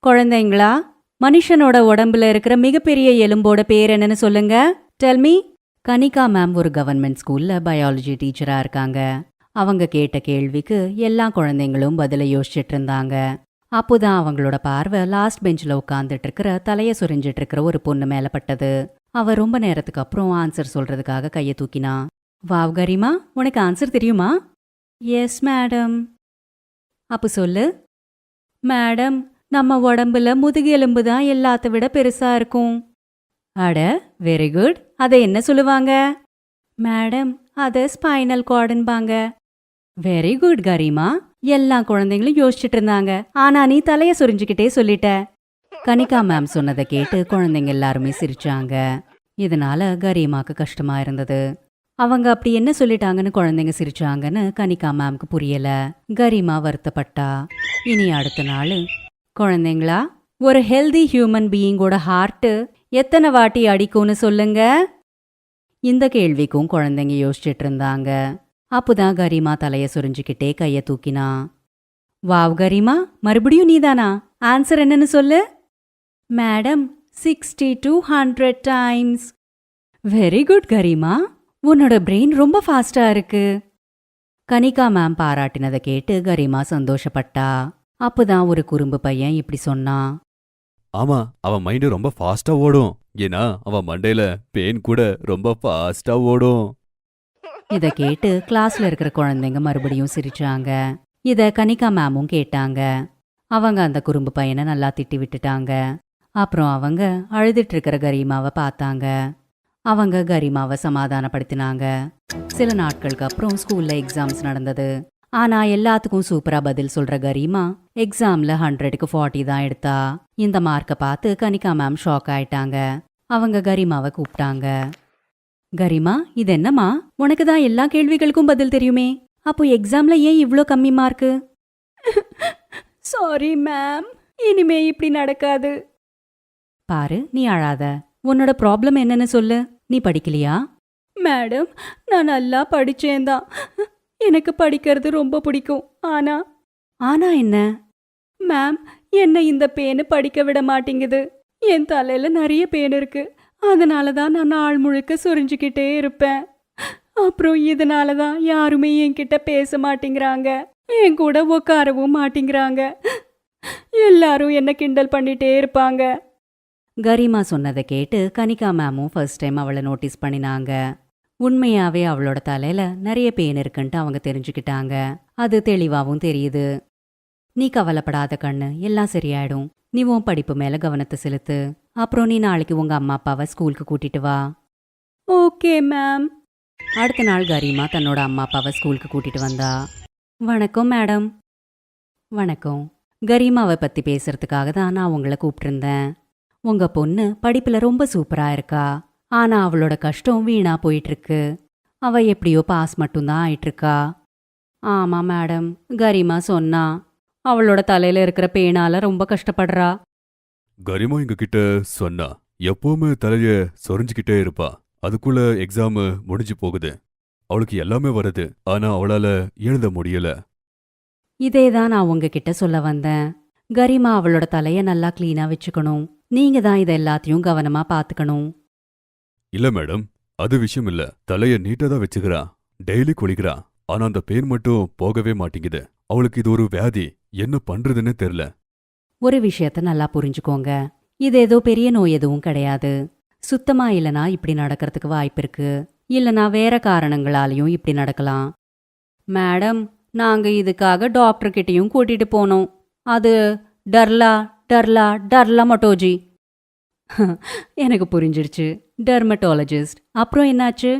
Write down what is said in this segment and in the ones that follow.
குழந்தைங்களா, மனுஷனோட உடம்புல இருக்கிற மிகப்பெரிய எலும்போட பேர் என்னன்னு சொல்லுங்க. டெல்மி. கனிகா மேம் ஒரு கவர்மெண்ட் ஸ்கூல்ல பயாலஜி டீச்சரா இருக்காங்க. அவங்க கேட்ட கேள்விக்கு எல்லா குழந்தைங்களும் பதில யோசிச்சுட்டு இருந்தாங்க. அப்போதான் அவங்களோட பார்வை லாஸ்ட் பெஞ்சில் உட்காந்துட்டு இருக்கிற தலைய சுரிஞ்சிட்டு இருக்கிற ஒரு பொண்ணு மேல பட்டது. அவ ரொம்ப நேரத்துக்கு அப்புறம் ஆன்சர் சொல்றதுக்காக கையை தூக்கினா. வாவ் கரிமா, உனக்கு ஆன்சர் தெரியுமா? Yes madam. அப்ப சொல்லு. மேடம், நம்ம உடம்புல முதுகெலும்பு தான் எல்லாத்த விட பெருசா இருக்கும். அட, வெரி குட். அதை என்ன சொல்லுவாங்க? மேடம், அத ஸ்பைனல் கார்டுன்பாங்க. Very good Garima. எல்லா குழந்தைங்களும் யோசிச்சுட்டு இருந்தாங்க. ஆனா நீ தலைய சுரிஞ்சுக்கிட்டே சொல்லிட்ட. கனிகா மேம் சொன்னதை கேட்டு குழந்தைங்க எல்லாருமே சிரிச்சாங்க. இதனால கரிமாக்கு கஷ்டமா இருந்தது. அவங்க அப்படி என்ன சொல்லிட்டாங்கன்னு குழந்தைங்க சிரிச்சாங்கன்னு கனிகா மேம்க்கு புரியல. கரிமா வருத்தப்பட்டா. இனி அடுத்த நாள், குழந்தைங்களா, ஒரு ஹெல்தி ஹியூமன் பீயிங்கோட ஹார்ட் எத்தனை வாட்டி அடிக்கும்னு சொல்லுங்க. இந்த கேள்விக்கும் குழந்தைங்க யோசிச்சுட்டு இருந்தாங்க. அப்போதான் கரிமா தலைய சுரிஞ்சுக்கிட்டே கைய தூக்கினா. வாவ் கரிமா, மறுபடியும் நீதானா? ஆன்சர் என்னன்னு சொல்லு. Madam, 60 to 100 times. Very good Garima, உன்னோட பிரெயின் ரொம்ப ஃபாஸ்டா இருக்கு. கனிகா மேம் பாராட்டினதை கேட்டு கரிமா சந்தோஷப்பட்டா. அப்போதான் ஒரு குறும்பு பையன் இப்படி சொன்னான். ஆமா, அவன் மைண்டு ரொம்ப ஃபாஸ்டா ஓடும். ஏன்னா அவன் மண்டையில பேன் கூட ரொம்ப ஃபாஸ்டா ஓடும். இத கேட்டு கிளாஸ்ல இருக்கிற குழந்தைங்க மறுபடியும் சிரிச்சாங்க. இத கனிகா மேமும் கேட்டாங்க. அவங்க அந்த குறும்பு பையனை நல்லா திட்டி விட்டுட்டாங்க. அப்புறம் அவங்க அழுதுட்டு இருக்கிற கரிமாவை பார்த்தாங்க. அவங்க கரிமாவை சமாதானப்படுத்தினாங்க. சில நாட்களுக்கு அப்புறம் ஸ்கூல்ல எக்ஸாம்ஸ் நடந்தது. ஆனா எல்லாத்துக்கும் சூப்பரா பதில் சொல்ற கரிமா எக்ஸாம்ல 100க்கு 40 தான் எடுத்தா. இந்த மார்க்கை பார்த்து கனிகா மேம் ஷாக் ஆயிட்டாங்க. அவங்க கரிமாவை கூப்பிட்டாங்க. கரிமா, இது என்னம்மா? உனக்கு தான் எல்லா கேள்விகளுக்கும் பதில் தெரியுமே. அப்போ எக்ஸாம்ல ஏன் இவ்ளோ கம்மி மார்க்கு? சாரி மேம், இனிமே இப்படி நடக்காது. பாரு, நீ அழாத. உன்னோட ப்ராப்ளம் என்னன்னு சொல்லு. நீ படிக்கலையா? மேடம், நான் நல்லா படிச்சேன்தான். எனக்கு படிக்கிறது ரொம்ப பிடிக்கும். ஆனா என்ன? மேம், என்ன இந்த பேனு படிக்க விட மாட்டேங்குது. என் தலையில நிறைய பேன் இருக்கு. அதனால தான் நான் நாள் முழுக்க சுரிஞ்சுக்கிட்டே இருப்பேன். அப்புறம் இதனால தான் யாருமே என்கிட்ட பேச மாட்டேங்கிறாங்க. என் கூட உட்காரவும் மாட்டேங்கிறாங்க. எல்லாரும் என்ன கிண்டல் பண்ணிட்டே இருப்பாங்க. கரிமா சொன்னதை கேட்டு கனிகா மேமும் ஃபர்ஸ்ட் டைம் அவளை நோட்டீஸ் பண்ணினாங்க. உண்மையாவே அவளோட தலையில நிறைய பேன் இருக்குன்ட்டு அவங்க தெரிஞ்சுக்கிட்டாங்க. அது தெளிவாவும் தெரியுது. நீ கவலைப்படாத கண்ணு, எல்லாம் சரியாயிடும். நீ உன் படிப்பு மேல கவனத்தை செலுத்து. அப்புறம் நீ நாளைக்கு உங்க அம்மா அப்பாவை ஸ்கூலுக்கு கூட்டிட்டு வா. Okay ma'am. அடுத்த நாள் கரிமா தன்னோட அம்மா அப்பாவை ஸ்கூலுக்கு கூட்டிட்டு வந்தா. வணக்கம் மேடம். வணக்கம். கரிமாவை பத்தி பேசுறதுக்காக தான் நான் உங்களை கூப்பிட்டிருந்தேன். உங்க பொண்ணு படிப்புல ரொம்ப சூப்பரா இருக்கா. ஆனா அவளோட கஷ்டம் வீணா போயிட்டு இருக்கு. அவ எப்படியோ பாஸ் மட்டும்தான் ஆயிட்டு இருக்கா. ஆமா மேடம், கரிமா சொன்னா. அவளோட தலையில இருக்கிற பேனால ரொம்ப கஷ்டப்படுறா. கரிமா எங்க கிட்ட சொன்னா, எப்பவுமே தலைய சொரிஞ்சுக்கிட்டே இருப்பா. அதுக்குள்ள எக்ஸாம் முடிஞ்சு போகுது. அவளுக்கு எல்லாமே வருது. ஆனா அவளால எழுத முடியல. இதேதான் நான் உங்ககிட்ட சொல்ல வந்தேன். கரிமா அவளோட தலைய நல்லா கிளீனா வச்சுக்கணும். நீங்க தான் இதை எல்லாத்தையும் கவனமா பாத்துக்கணும். இல்ல மேடம், அது விஷயம் இல்ல. தலைய நீட்டா தான் வச்சுக்கிறா. டெய்லி குளிக்கிறா. ஆனா அந்த பேன் மட்டும் போகவே மாட்டேங்குது. அவளுக்கு இது ஒரு வியாதி. என்ன பண்றதுன்னு தெரியல. ஒரு விஷயத்த நல்லா புரிஞ்சுக்கோங்க. இது ஏதோ பெரிய நோய் எதுவும் கிடையாது. சுத்தமா இல்லனா இப்படி நடக்கிறதுக்கு வாய்ப்பு இருக்கு. இல்லனா வேற காரணங்களாலையும் இப்படி நடக்கலாம். மேடம், நாங்க இதுக்காக டாக்டர் கிட்டயும் கூட்டிட்டு போனோம். அது டர்லா டர்லா டர்லமட்டோஜி. எனக்கு புரிஞ்சிடுச்சு. டெர்மட்டாலஜிஸ்ட். அப்புறம் என்னாச்சு?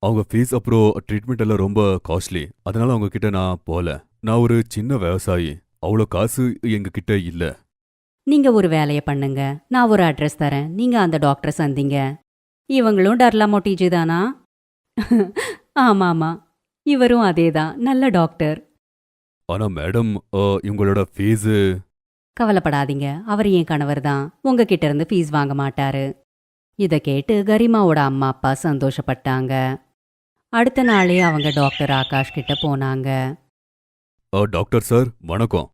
அவங்க ஃபீஸ் அப்புறம் ட்ரீட்மெண்ட் எல்லாம் ரொம்ப காஸ்ட்லி. அதனால அவங்க கிட்ட நான் போல. நான் ஒரு சின்ன விவசாயி. அவ்வளோ காசு எங்க கிட்ட இல்ல. நீங்க ஒரு வேலைய பண்ணுங்க. நான் ஒரு அட்ரஸ் தரேன். நீங்க அந்த டாக்டரை சந்திங்க. இவங்களும் டர்லமோட்டிஜி தானா? ஆமாமா, இவரும் அதேதான். நல்ல டாக்டர். ஆனா மேடம், இவங்களோட ஃபீஸு. கவலைப்படாதீங்க, அவர் என் கணவர் தான். உங்ககிட்ட இருந்து ஃபீஸ் வாங்க மாட்டாரு. இத கேட்டு கரிமாவோட அம்மா அப்பா சந்தோஷப்பட்டாங்க. அடுத்த நாளே அவங்க டாக்டர் ஆகாஷ் கிட்ட போனாங்க. டாக்டர் சார், வணக்கம்.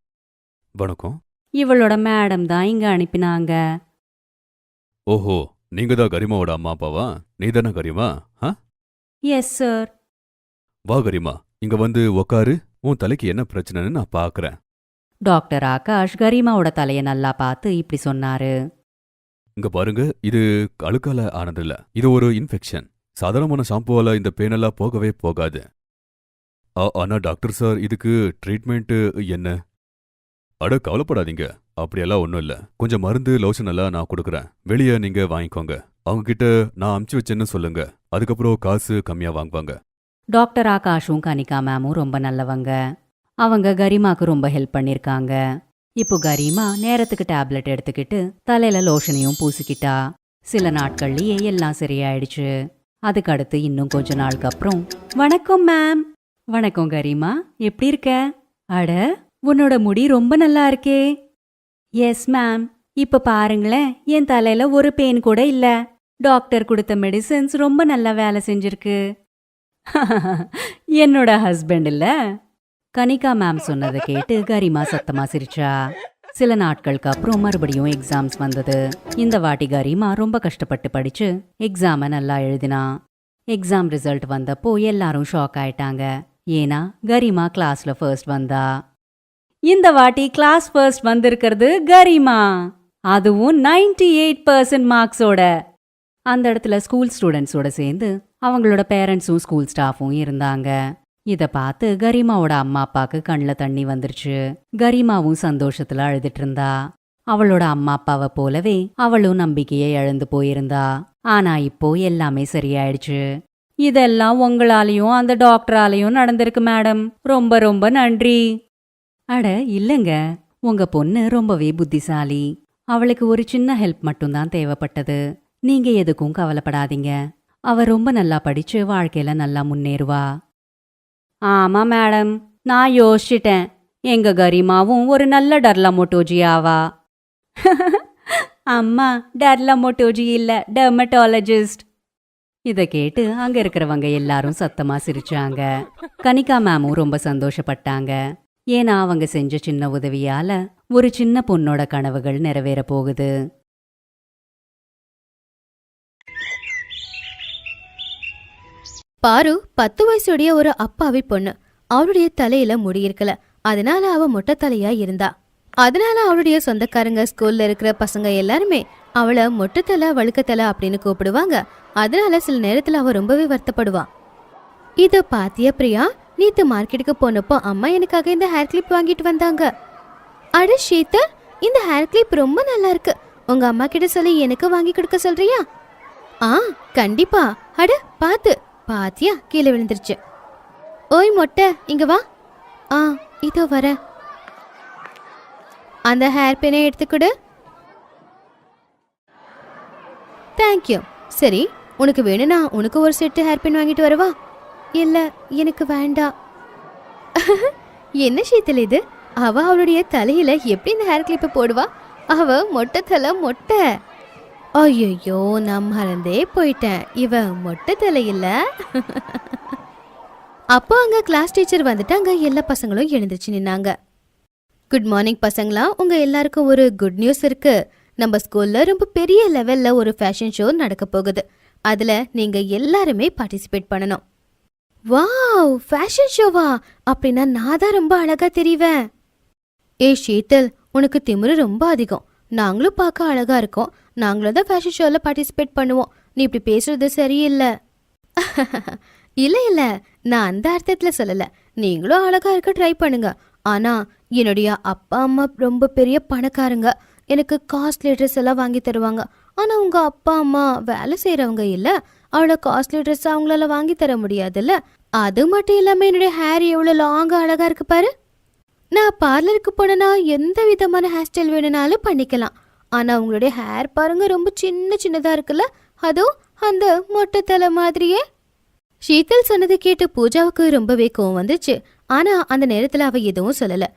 வணக்கம். இவளோட மேடம் தான் இங்க அனுப்பினாங்க. ஓஹோ, நீங்க தான் கரிமாவோட அம்மா அப்பாவா? நீ தானே கரிமா? ஆ? Yes sir. வா கரிமா, இங்க வந்து உக்காரு. உன் தலைக்கு என்ன பிரச்சனைன்னு நான் பாக்குறேன். டாக்டர் ஆகாஷ் கரிமாவோட தலைய நல்லா பார்த்து இப்படி சொன்னாரு. இங்க பாருங்க, இது அழுக்கால ஆனதில்ல. இது ஒரு இன்ஃபெக்ஷன். சாதாரணமான ஷாம்புவால இந்த பெயினெல்லாம் போகவே போகாது. ஆனா டாக்டர் சார், இதுக்கு ட்ரீட்மெண்ட் என்ன? அட கவலைப்படாதீங்க, அப்படியெல்லாம் ஒன்றும் இல்லை. கொஞ்சம் மருந்து லோஷன் எல்லாம் நான் கொடுக்குறேன். வெளியே நீங்க வாங்கிக்கோங்க. அவங்க கிட்ட நான் அமுச்சு வச்சேன்னு சொல்லுங்க. அதுக்கப்புறம் காசு கம்மியா வாங்குவாங்க. டாக்டர் ஆகாஷும் கனிகா மேமும் ரொம்ப நல்லவங்க. அவங்க கரிமாக்கு ரொம்ப ஹெல்ப் பண்ணிருக்காங்க. இப்போ கரிமா நேரத்துக்கு டேப்லெட் எடுத்துக்கிட்டு தலையில லோஷனையும் பூசிக்கிட்டா. சில நாட்கள்லயே எல்லாம் சரியாயிடுச்சு. அதுக்கடுத்து இன்னும் கொஞ்ச நாளுக்கு அப்புறம், வணக்கம் மேம். வணக்கம் கரிமா, எப்படி இருக்க? அட, உன்னோட முடி ரொம்ப நல்லா இருக்கே. எஸ் மேம், இப்ப பாருங்களேன், என் தலையில ஒரு பெயின் கூட இல்ல. டாக்டர் கொடுத்த மெடிசின்ஸ் ரொம்ப நல்லா வேலை செஞ்சிருக்கு. என்னோட ஹஸ்பண்ட் இல்ல. கனிகா மேம் சொன்னதை கேட்டு கரிமா சத்தமா சிரிச்சா. சில நாட்களுக்கு அப்புறம் மறுபடியும் எக்ஸாம்ஸ் வந்தது. இந்த வாட்டி கரிமா ரொம்ப கஷ்டப்பட்டு படிச்சு எக்ஸாம நல்லா எழுதினா. எக்ஸாம் ரிசல்ட் வந்தப்போ எல்லாரும் ஷாக் ஆயிட்டாங்க. ஏன்னா கரிமா கிளாஸ்ல ஃபர்ஸ்ட் வந்தா. இந்த வாட்டி கிளாஸ் ஃபர்ஸ்ட் வந்திருக்கிறது கரிமா, அதுவும் 98% மார்க்ஸோட. அந்த இடத்துல ஸ்கூல் ஸ்டூடெண்ட்ஸோட சேர்ந்து அவங்களோட பேரண்ட்ஸும் ஸ்கூல் ஸ்டாஃபும் இருந்தாங்க. இத பார்த்து கரிமாவோட அம்மா அப்பாக்கு கண்ணில் தண்ணி வந்துருச்சு. கரிமாவும் சந்தோஷத்துல அழுதுட்டு இருந்தா. அவளோட அம்மா அப்பாவை போலவே அவளும் நம்பிக்கையை இழந்து போயிருந்தா. ஆனா இப்போ எல்லாமே சரியாயிடுச்சு. இதெல்லாம் உங்களாலையும் அந்த டாக்டராலையும் நடந்திருக்கு மேடம். ரொம்ப ரொம்ப நன்றி. அட இல்லங்க, உங்க பொண்ணு ரொம்பவே புத்திசாலி. அவளுக்கு ஒரு சின்ன ஹெல்ப் மட்டும்தான் தேவைப்பட்டது. நீங்க எதுக்கும் கவலைப்படாதீங்க. அவ ரொம்ப நல்லா படிச்சு வாழ்க்கையில நல்லா முன்னேறுவா. ஆமா மேடம், நான் யோசிச்சிட்டேன். எங்க கரிமாவும் ஒரு நல்ல டர்லமோட்டோஜி ஆவா. அம்மா, டர்லமோட்டோஜி இல்ல, டெர்மட்டாலஜிஸ்ட். இத கேட்டு அங்க இருக்கிறவங்க எல்லாரும் சத்தமா சிரிச்சாங்க. கனிகா மேமும் ரொம்ப சந்தோஷப்பட்டாங்க. ஏன்னா அவங்க செஞ்ச சின்ன உதவியால ஒரு சின்ன பொண்ணோட கனவுகள் நிறைவேற போகுது. பாரு 10 வயசுடைய ஒரு அப்பாவி பொண்ணு. அவளுடைய தலையில முடி இருக்கல, அதனால அவ மொட்டை தலையா இருந்தா. அதனால அவளுடைய சொந்தக்காரங்க, ஸ்கூல்ல இருக்கிற பசங்க எல்லாருமே அவளை மொட்டைத்தலை வழுக்கத்தலை அப்படின்னு கூப்பிடுவாங்க. அதனால சில நேரத்துல அவ ரொம்பவே வருத்தப்படுவா. இத பாத்திய பிரியா, நேத்து மார்க்கெட்டுக்கு போனப்போ அம்மா எனக்காக இந்த ஹேர் கிளிப் வாங்கிட்டு வந்தாங்க. அட ஷீதல், இந்த ஹேர் கிளிப் ரொம்ப நல்லா இருக்கு. உங்க அம்மா கிட்ட சொல்லி எனக்கு வாங்கி கொடுக்க சொல்றியா? ஆ கண்டிப்பா. அட பாத்து பாத்தியா, கீழே விழுந்துருச்சு. ஓய் மொட்டை, இங்க வா. ஆ இதோ வர. அந்த ஹேர் பினை எடுத்துக்கிடு. தேங்க்யூ. சரி, உனக்கு வேணும்னா உனக்கு ஒரு செட்டு ஹேர் பின் வாங்கிட்டு வரவா? இல்ல, எனக்கு வேண்டாம். என்ன ஷீத்தல் இது? அவ அவளுடைய தலையில எப்படி இந்த ஹேர் கிளிப்பை போடுவா? அவ மொட்டை தலை மொட்டை. ஐயோ, நான் மறந்தே போயிட்டேன், இவ மொட்டை தலை இல்ல. அப்போ அங்க கிளாஸ் டீச்சர் வந்துட்டாங்க. எல்லா பசங்களும் எழுந்திருச்சு நின்னாங்க. குட் மார்னிங் பசங்களா, உங்க எல்லாருக்கும் ஒரு குட் நியூஸ் இருக்கு. நம்ம ஸ்கூல்ல ரொம்ப பெரிய லெவல்ல ஒரு ஃபேஷன் ஷோ நடக்க போகுது. அதுல நீங்க எல்லாருமே பார்ட்டிசிபேட் பண்ணணும். வாவ், ஃபேஷன் ஷோவா? அப்படின்னா நான் தான் ரொம்ப அழகா தெரிவேன். ஷீதல், உனக்கு திமிரு ரொம்ப அதிகம். நாங்களும் பார்க்க அழகா இருக்கோம், நாங்களும் தான் ஃபேஷன் ஷோல பார்ட்டிசிபேட் பண்ணுவோம். நீ இப்படி பேசுறது சரியில்லை. இல்ல இல்ல, நான் அந்த அர்த்தத்துல சொல்லல. நீங்களும் அழகா இருக்க ட்ரை பண்ணுங்க. ஆனா என்னுடைய அப்பா அம்மா ரொம்ப பெரிய பணக்காரங்க. எனக்கு காஸ்ட்லி ட்ரெஸ் எல்லாம் வாங்கி தருவாங்க. ஆனா உங்க அப்பா அம்மா வேலை செய்யறவங்க இல்ல. அவளை காஸ்ட்லி ட்ரெஸ் அவங்களால வாங்கி தர முடியாதுல்ல. அது மட்டும் இல்லாம என்னுடைய ஹேர் எவ்வளவு லாங்கா அழகா இருக்கு பாரு. நான் பார்லருக்கு போனேன்னா எந்த விதமான ஹேர் ஸ்டைல் வேணும்னாலும் பண்ணிக்கலாம். ஆனா உங்களுடைய ஹேர் பாருங்க, ரொம்ப சின்ன சின்னதா இருக்குல்ல, அதுவும் அந்த மொட்டை தலை மாதிரியே. ஷீதல் சொன்னதை கேட்டு பூஜாவுக்கு ரொம்பவே கோவம் வந்துச்சு. ஆனா அந்த நேரத்துல அவ எதுவும் சொல்லல.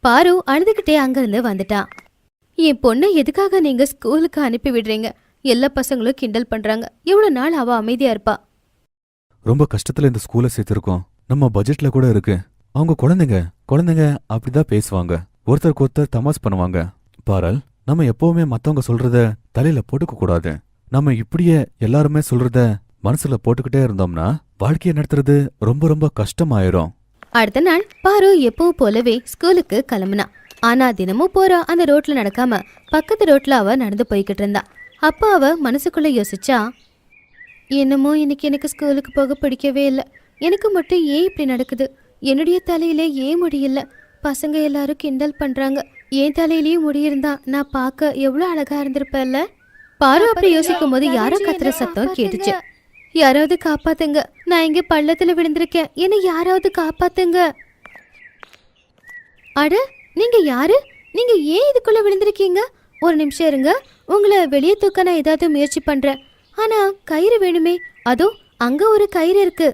பாரு அழுதுகிட்டே அங்கிருந்து வந்துட்டா. என் பொண்ணை எதுக்காக நீங்க ஸ்கூலுக்கு அனுப்பி விடுறீங்க? எல்லா பசங்களும் கிண்டல் பண்றாங்க. எவ்வளவு நாள் அவ அமைதியா இருப்பா? ரொம்ப கஷ்டத்துல இந்த ஸ்கூலை சேர்த்திருக்கோம். நம்ம பட்ஜெட்ல கூட இருக்கு. அவங்க குழந்தைங்க அப்படிதான் பேசுவாங்க. ஒருத்தருக்கு ஒருத்தர் தமாஸ் பண்ணுவாங்க. பாரல், நம்ம எப்பவுமே மத்தவங்க சொல்றத தலையில போட்டுக்க கூடாது. நம்ம இப்படியே எல்லாருமே சொல்றத மனசுல போட்டுக்கிட்டே இருந்தோம்னா வாழ்க்கையை நடத்துறது ரொம்ப ரொம்ப கஷ்டமாயிரும். அடுத்த நாள் பாரு எப்பவும் போலவே ஸ்கூலுக்கு கிளம்புனா. ஆனா தினமும் போற அந்த ரோட்ல நடக்காம பக்கத்து ரோட்ல அவ நடந்து போய்கிட்டு இருந்தா. அப்ப அவ மனசுக்குள்ள யோசிச்சா, என்னமோ இன்னைக்கு எனக்கு ஸ்கூலுக்கு போக பிடிக்கவே இல்லை. எனக்கு மட்டும் ஏன் இப்படி நடக்குது? என்னுடைய தலையில ஏன் முடியல? பசங்க எல்லாரும் கிண்டல் பண்றாங்க. என் தலையிலயும் முடியிருந்தா நான் பார்க்க எவ்வளவு அழகா இருந்திருப்பேன்ல. பாரு அப்படி யோசிக்கும் போது யாரோ கத்துற சத்தம் கேட்டுச்சு. யாராவது காப்பாத்துங்க, நான் இங்க பள்ளத்துல விழுந்திருக்கேன், என்னை யாராவது காப்பாத்துங்க. அட, நீங்க யாரு? நீங்க ஏன் இதுக்குள்ள விழுந்திருக்கீங்க? ஒரு நிமிஷம் இருங்க, உங்களை வெளியே தூக்க நான் ஏதாவது முயற்சி பண்றேன். ஆனா கயிறு வேணுமே, அதோ அங்க ஒரு கயிறு இருக்கு.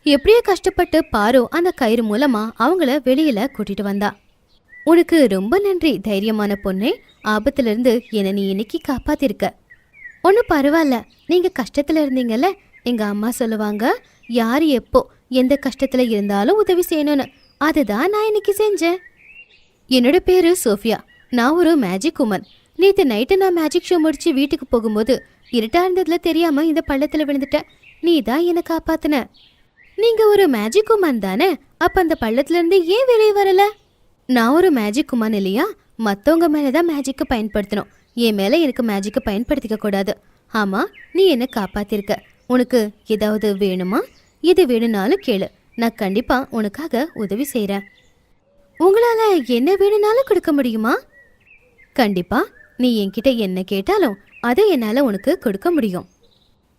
எப்படியோ கஷ்டப்பட்டு பாரு அந்த கயிறு மூலமா அவங்கள வெளியில கூட்டிட்டு வந்தா. உனக்கு ரொம்ப நன்றி தைரியமான பொண்ணே, ஆபத்துல இருந்து என்ன நீ இன்னைக்கு காப்பாத்திருக்க. ஒன்னும் பரவாயில்ல, நீங்க கஷ்டத்துல இருந்தீங்கல்ல, எங்க அம்மா சொல்லுவாங்க யாரு எப்போ எந்த கஷ்டத்துல இருந்தாலும் உதவி செய்யணும்னு. அதுதான் நான் இன்னைக்கு செஞ்சேன். என்னோட பேரு சோஃபியா, நான் ஒரு மேஜிக் உமன். நேற்று நைட்டு நான் மேஜிக் ஷோ முடிச்சு வீட்டுக்கு போகும்போது இருட்டா இருந்ததுல தெரியாம இந்த பள்ளத்துல விழுந்துட்டேன். நீ தான் என்னை காப்பாத்துன. நீங்க ஒரு மேஜிக் உமன் தானே? அப்ப அந்த பள்ளத்துல இருந்து ஏன் வெளியே வரல? நான் ஒரு மேஜிக் உமன் இல்லையா? மத்தவங்க மேலதான் மேஜிக்க பயன்படுத்தணும், என் மேல எனக்கு மேஜிக்க பயன்படுத்திக்க கூடாது. ஆமா, நீ என்ன காப்பாத்திருக்க. உனக்கு ஏதாவது வேணுமா? எது வேணும்னாலும் கேளு, நான் கண்டிப்பா உனக்காக உதவி செய்யறேன். உங்களால என்ன வேணும்னாலும் கொடுக்க முடியுமா? கண்டிப்பா, நீ என்கிட்ட என்ன கேட்டாலும் அதை என்னால உனக்கு கொடுக்க முடியும்.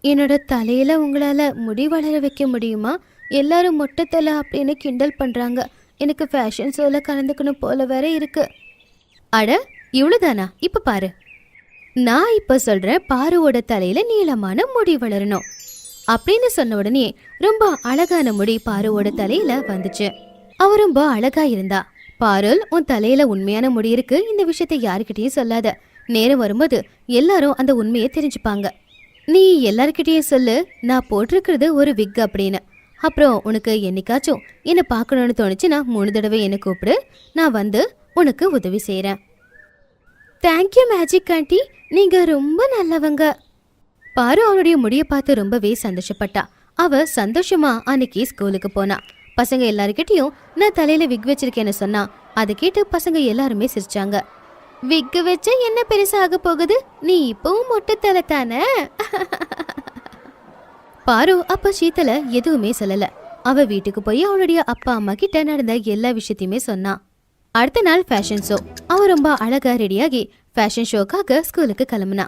என்னோட தலையில உங்களால முடி வளர வைக்க முடியுமா? எல்லாரும் மொட்டை தலை அப்படின்னு கிண்டல் பண்றாங்க. எனக்கு ஃபேஷன் ஷோல கலந்துக்கணும் போல வேற இருக்கு. அட, இவ்வளவுதானா? இப்ப பாரு, நான் இப்ப சொல்றேன், பாருவோட தலையில நீளமான முடி வளரணும் அப்படின்னு சொன்ன உடனே ரொம்ப அழகான முடி பாருவோட தலையில வந்துச்சு. அவ ரொம்ப அழகா இருந்தா. பாருல், உன் தலையில உண்மையான முடி இருக்கு, இந்த விஷயத்தை யாருக்கிட்டையும் சொல்லாத. நேரம் வரும்போது எல்லாரும் அந்த உண்மையை தெரிஞ்சுப்பாங்க. நீ எல்லார்கிட்டயும் சொல்லு, நான் போட்டிருக்கிறது ஒரு விக் அப்படின்னு. அப்புறம் உனக்கு என்னைக்காச்சும் என்னை பார்க்கணும்னு தோணுச்சுன்னா 3 தடவை என்னை கூப்பிடு, நான் வந்து உனக்கு உதவி செய்யறேன். தேங்க்யூ மேஜிக் ஆண்டி, நீங்க ரொம்ப நல்லவங்க. பாரு அவனுடைய முடியை பார்த்து ரொம்பவே சந்தோஷப்பட்டா. அவ சந்தோஷமா அன்னைக்கு ஸ்கூலுக்கு போனா. பசங்க எல்லாருக்கிட்டையும் நான் தலையில விக் வச்சிருக்கேன்னு சொன்னா. அதை கேட்டு பசங்க எல்லாருமே சிரிச்சாங்க. விக் வச்ச என்ன பெருசாக போகுது? நீ இப்பவும் மொட்டை தலை தானே? பாரு அப்ப சீத்தல எதுவுமே சொல்லல. அவ வீட்டுக்கு போய் அவளுடைய அப்பா அம்மா கிட்ட நடந்த எல்லா விஷயத்தையுமே சொன்னா. அடுத்த நாள் ஃபேஷன் ஷோ. அவ ரொம்ப அழகா ரெடியாகி ஃபேஷன் ஷோக்காக ஸ்கூலுக்கு கிளம்புனா.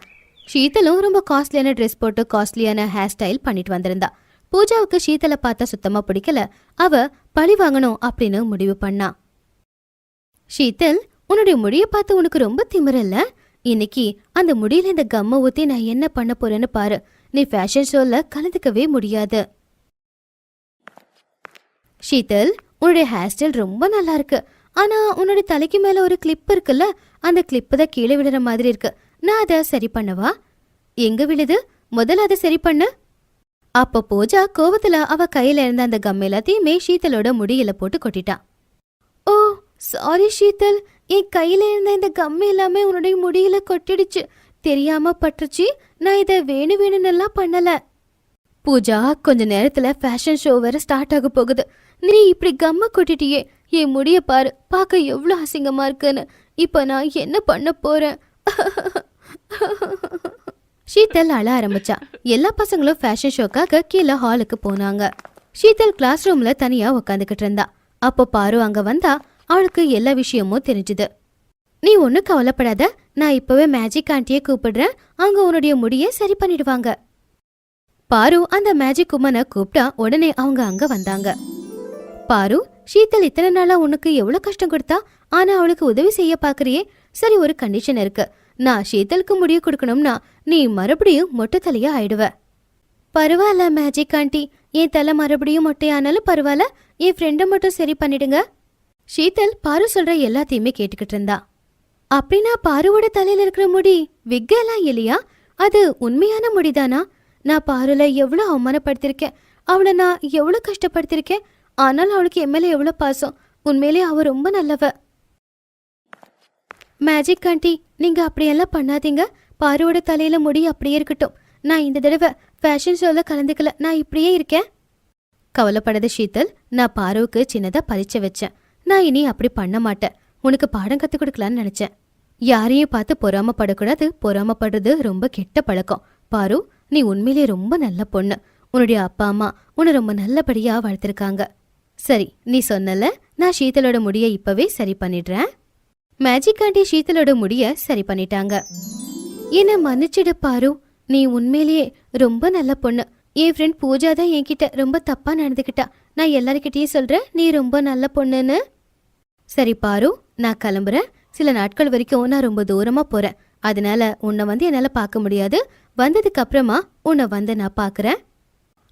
ஷீத்தலும் ரொம்ப காஸ்ட்லியான ட்ரெஸ் போட்டு காஸ்ட்லியான ஹேர் ஸ்டைல் பண்ணிட்டு வந்திருந்தா. பூஜாவுக்கு ஷீத்தலை பார்த்தா சுத்தமா பிடிக்கல. அவ பழி வாங்கணும் அப்படின்னு முடிவு பண்ணா. ஷீத்தல், உன்னுடைய முடியை பார்த்து உனக்கு ரொம்ப திமிரல்ல? இன்னைக்கு அந்த முடியில இந்த கம்மை ஊத்தி நான் என்ன பண்ண போறேன்னு பாரு. நீ ஃபேஷன் ஷோல கலந்துக்கவே முடியாது. ஷீத்தல், உன்னுடைய ஹேர் ஸ்டைல் ரொம்ப நல்லா இருக்கு. ஆனா உன்னுடைய தலைக்கு மேல ஒரு கிளிப் இருக்குல்ல, அந்த கிளிப்பு தான் கீழே விழுற மாதிரி இருக்கு. நான் அதை சரி பண்ணவா? எங்க விழுது? முதல்ல அதை சரி பண்ணு. அப்ப பூஜா கோவத்துல அவ கையில இருந்த அந்த கம் எல்லாத்தையுமே ஷீத்தலோட முடியில போட்டு கொட்டிட்டா. ஓ சாரி ஷீத்தல், என் கையில இருந்த இந்த கம் எல்லாமே உன்னுடைய முடியில கொட்டிடுச்சு. தெரியாம பட்டுச்சு. நான் இதை வேணும்னெல்லாம் பண்ணல. பூஜா, கொஞ்ச நேரத்துல ஃபேஷன் ஷோ வேற ஸ்டார்ட் ஆக போகுது. நீ இப்படி கம்ம கொட்டிட்டியே, என் முடிய பாரு, பார்க்க எவ்வளவு அசிங்கமா இருக்குன்னு. இப்ப நான் என்ன பண்ண போறேன்? ஷீத்தல் அழ ஆரம்பிச்சா. எல்லா பசங்களும் ஃபேஷன் ஷோக்காக கீழே ஹாலுக்கு போனாங்க. ஷீத்தல் கிளாஸ் ரூம்ல தனியா உக்காந்துக்கிட்டு இருந்தா. அப்போ பாரு அங்க வந்தா. அவளுக்கு எல்லா விஷயமும் தெரிஞ்சுது. நீ ஒன்னும் கவலைப்படாத, நான் இப்பவே மேஜிக் ஆண்டியை கூப்பிடுறேன், அவங்க உன்னுடைய முடியை சரி பண்ணிடுவாங்க. பாரு அந்த மேஜிக் உமனை கூப்பிட்டா. உடனே அவங்க அங்க வந்தாங்க. பாரு, ஷீத்தல் இத்தனை நாளா உனக்கு எவ்வளவு கஷ்டம் கொடுத்தா, ஆனா அவளுக்கு உதவி செய்ய பாக்குறியே. சரி, ஒரு கண்டிஷன் இருக்கு. நான் ஷீத்தலுக்கு முடிய கொடுக்கணும்னா நீ மறுபடியும் மொட்டை தலையா ஆயிடுவ. பரவாயில்ல மேஜிக் ஆண்டி, என் தலை மறுபடியும் மொட்டையானாலும் பரவாயில்ல, என் ஃப்ரெண்டை மட்டும் சரி பண்ணிடுங்க. ஷீத்தல் பாரு சொல்ற எல்லாத்தையுமே கேட்டுக்கிட்டு இருந்தா. அப்படின்னா பாருவோட தலையில இருக்கிற முடி விக்கெல்லாம் இல்லையா? அது உண்மையான முடிதானா? நான் பாருல எவ்வளவு அவமானப்படுத்திருக்கேன், அவளை நான் எவ்வளவு கஷ்டப்படுத்திருக்கேன். ஆனால் அவளுக்கு என் மேல எவ்வளவு பாசம். உண்மையிலே அவ ரொம்ப நல்லவ. மேஜிக் ஆண்டி, நீங்க அப்படியெல்லாம் பண்ணாதீங்க. பாருவோட தலையில முடி அப்படியே இருக்கட்டும். நான் இந்த தடவை ஃபேஷன் ஷோல கலந்துக்கல, நான் இப்படியே இருக்கேன். கவலைப்படாத ஷீதல், நான் பாருவுக்கு சின்னதா பரிச்சை வச்சேன். நான் இனி அப்படி பண்ண மாட்டேன். உனக்கு பாடம் கத்துக் கொடுக்கலான்னு நினைச்சேன். யாரையும் பார்த்து பொறாமப்படக்கூடாது. பொறாமப்படுறது ரொம்ப கெட்ட பழக்கம். பாரு, நீ உண்மையிலே ரொம்ப நல்ல பொண்ணு. உன்னுடைய அப்பா அம்மா உன்னை ரொம்ப நல்லபடியா வளர்த்திருக்காங்க. சரி, நீ சொன்னல, நான் ஷீதலோட முடிய இப்பவே சரி பண்ணிடுறேன். மேஜிக் ஆண்டி ஷீதலோட முடிய சரி பண்ணிட்டாங்க. என்ன மன்னிச்சிடு பாரு, நீ உண்மையிலேயே ரொம்ப நல்ல பொண்ணு. என் ஃப்ரெண்ட் பூஜா தான் என்கிட்ட ரொம்ப தப்பா நடந்துக்கிட்டா. நான் எல்லாருக்கிட்டையும் சொல்றேன் நீ ரொம்ப நல்ல பொண்ணுன்னு. சரி பாரு, நான் கிளம்புறேன். சில நாட்கள் வரைக்கும் நான் ரொம்ப தூரமா போறேன். அதனால உன்னை என்னால பார்க்க முடியாது. வந்ததுக்கு அப்புறமா உன்னை நான் பாக்குறேன்.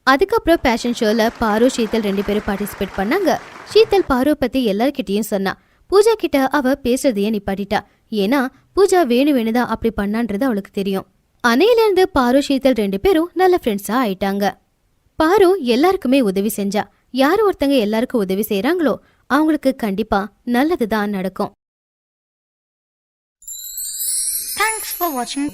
அதுக்கப்புறம் பேஷன் ஷோல பாரு ஷீதல் 2 பேரும் பார்ட்டிசிபேட் பண்ணாங்க. ஷீதல் பாரு பத்தி எல்லார்கிட்டயும் சொன்னா. பூஜா கிட்ட அவ பேசுறதையே நிப்பாட்டிட்டா. ஏன்னா பூஜா வேணுதான் அப்படி பண்ணான்றது அவளுக்கு தெரியும். அன்னையிலிருந்து பாரு ஷீதல் 2 பேரும் நல்ல ஃப்ரெண்ட்ஸா ஆயிட்டாங்க. பாரு எல்லாருக்குமே உதவி செஞ்சா. யார் ஒருத்தங்க எல்லாருக்கும் உதவி செய்யறாங்களோ அவங்களுக்கு கண்டிப்பா நல்லதுதான் நடக்கும். Thanks for watching.